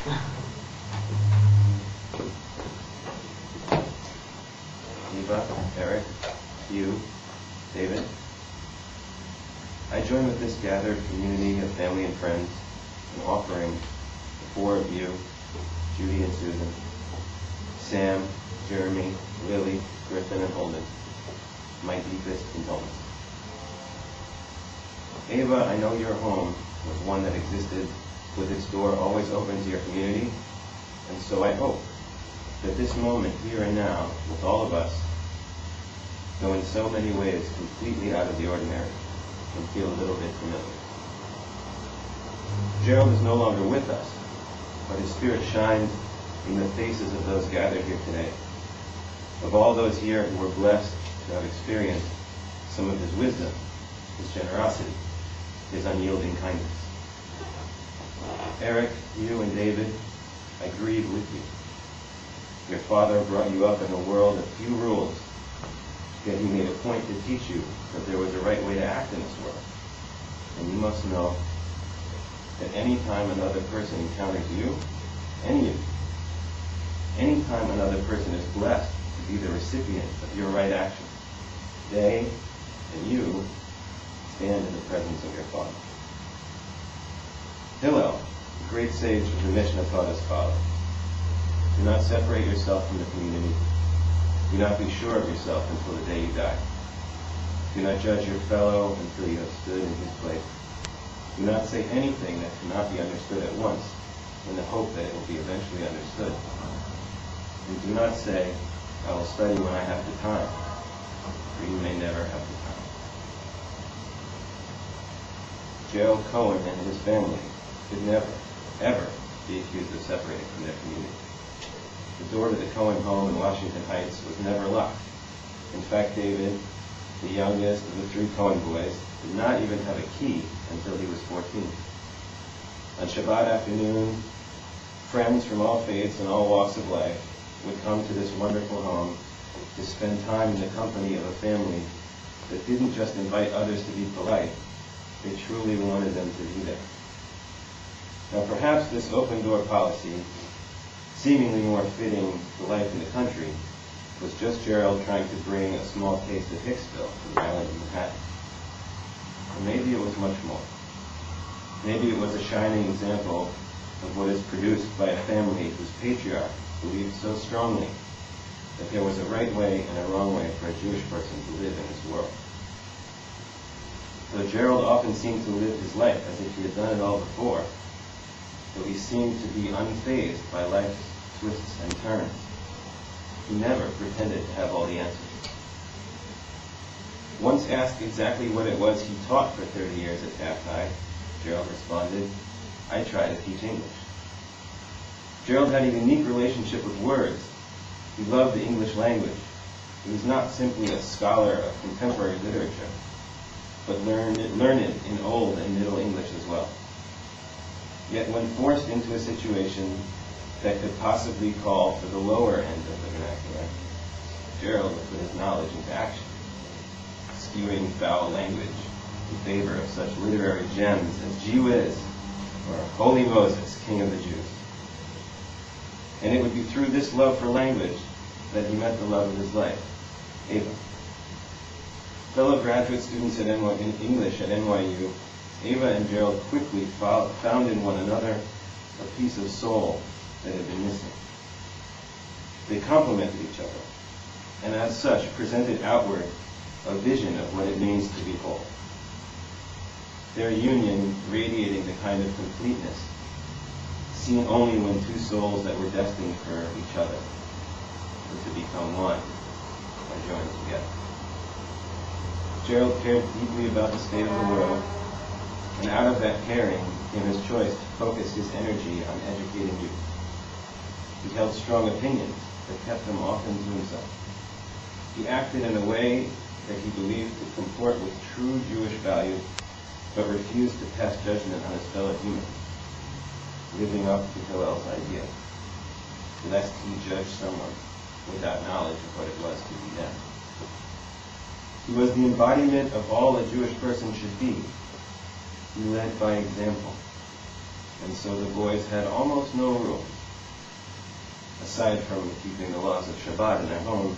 Eva, Eric, you, David. I join with this gathered community of family and friends in offering the four of you, Judy and Susan, Sam, Jeremy, Lily, Griffin, and Holden, my deepest condolences. Ava, I know your home was one that existed with its door always open to your community, and so I hope that this moment here and now with all of us, though in so many ways completely out of the ordinary, can feel a little bit familiar. Gerald is no longer with us, but his spirit shines in the faces of those gathered here today, of all those here who were blessed to have experienced some of his wisdom, his generosity, his unyielding kindness. Eric, you and David, I grieve with you. Your father brought you up in a world of few rules, yet he made a point to teach you that there was a right way to act in this world. And you must know that any time another person encounters you, any of you, any time another person is blessed to be the recipient of your right action, they and you stand in the presence of your Father. Hillel, the great sage of the Mishnah, taught us follows. Do not separate yourself from the community. Do not be sure of yourself until the day you die. Do not judge your fellow until you have stood in his place. Do not say anything that cannot be understood at once in the hope that it will be eventually understood. And do not say, I will study when I have the time, for you may never have the time. Gerald Cohen and his family could never, ever be accused of separating from their community. The door to the Cohen home in Washington Heights was never locked. In fact, David, the youngest of the three Cohen boys, did not even have a key until he was 14. On Shabbat afternoon, friends from all faiths and all walks of life would come to this wonderful home to spend time in the company of a family that didn't just invite others to be polite, they truly wanted them to be there. Now perhaps this open-door policy, seemingly more fitting to life in the country, was just Gerald trying to bring a small taste of Hicksville to the island of Manhattan. Or maybe it was much more. Maybe it was a shining example of what is produced by a family whose patriarch believed so strongly that there was a right way and a wrong way for a Jewish person to live in this world. Though Gerald often seemed to live his life as if he had done it all before, though he seemed to be unfazed by life's twists and turns, he never pretended to have all the answers. Once asked exactly what it was he taught for 30 years at Taft High, Gerald responded, I try to teach English. Gerald had a unique relationship with words. He loved the English language. He was not simply a scholar of contemporary literature, but learned in Old and Middle English as well. Yet when forced into a situation that could possibly call for the lower end of the vernacular, Gerald would put his knowledge into action, skewing foul language in favor of such literary gems as Gee Whiz or Holy Moses, King of the Jews. And it would be through this love for language that he met the love of his life, Ava. Fellow graduate students in English at NYU, Ava and Gerald quickly found in one another a piece of soul that had been missing. They complemented each other, and as such presented outward a vision of what it means to be whole. Their union radiating the kind of completeness seen only when two souls that were destined for each other were to become one are joined together. Gerald cared deeply about the state of the world, and out of that caring came his choice to focus his energy on educating youth. He held strong opinions that kept him often to himself. He acted in a way that he believed to comport with true Jewish values, but refused to pass judgment on his fellow humans, living up to Hillel's idea, lest he judge someone without knowledge of what it was to be them. He was the embodiment of all a Jewish person should be. He led by example. and so the boys had almost no room. Aside from keeping the laws of Shabbat in their home,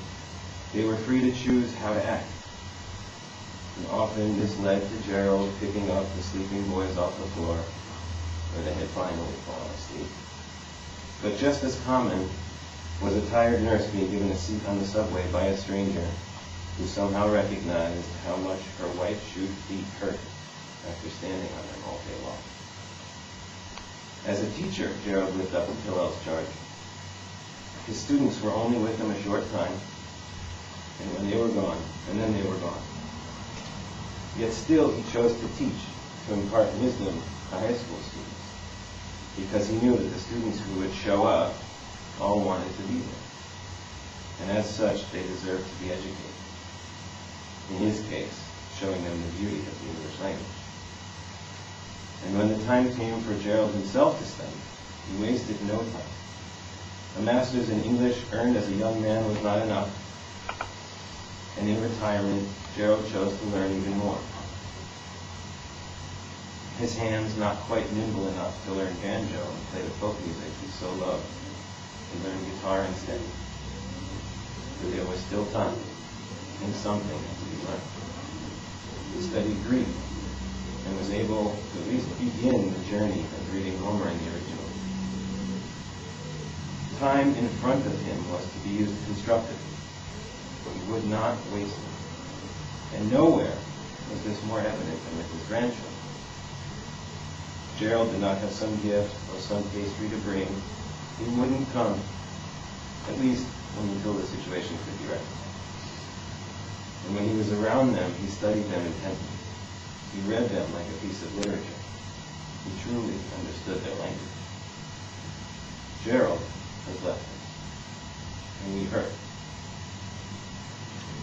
they were free to choose how to act. And often this led to Gerald picking up the sleeping boys off the floor, where they had finally fallen asleep. But just as common was a tired nurse being given a seat on the subway by a stranger who somehow recognized how much her white shoed feet hurt after standing on them all day long. As a teacher, Gerald lived up to Hillel's charge. His students were only with him a short time, and when they were gone, and then they were gone. Yet still he chose to teach, to impart wisdom to high school students, because he knew that the students who would show up all wanted to be there. And as such, they deserved to be educated. In his case, showing them the beauty of the English language. And when the time came for Gerald himself to study, he wasted no time. A master's in English earned as a young man was not enough, and in retirement, Gerald chose to learn even more. His hands not quite nimble enough to learn banjo and play the folk music he so loved, he learned guitar instead. But there was still time, and something had to be learned. He studied Greek, and was able to at least begin the journey of reading Homer in the original. Time in front of him was to be used constructively. He would not waste it. And nowhere was this more evident than with his grandchildren. Gerald did not have some gift or some pastry to bring. He wouldn't come, at least until the situation could be reconciled. And when he was around them, he studied them intently. He read them like a piece of literature. He truly understood their language. Gerald has left us, and we hurt.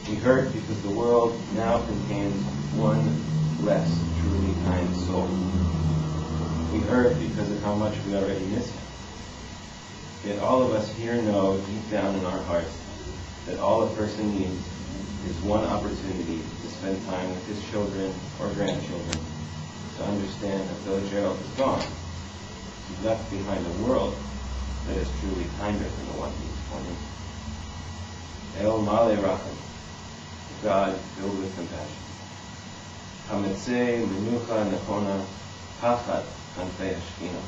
We hurt because the world now contains one less truly kind soul. We hurt because of how much we already miss him. Yet all of us here know deep down in our hearts that all a person needs is one opportunity to spend time with his children or grandchildren, to understand that though Gerald is gone, he left behind a world that is truly kinder than the one he was born into. El Male Racham, God filled with compassion. Hametzei Menucha Nechona Hachat Kanfei Hashkina.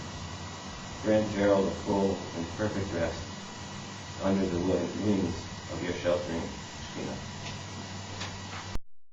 Grant Gerald a full and perfect rest under the wings of your sheltering Shekhinah.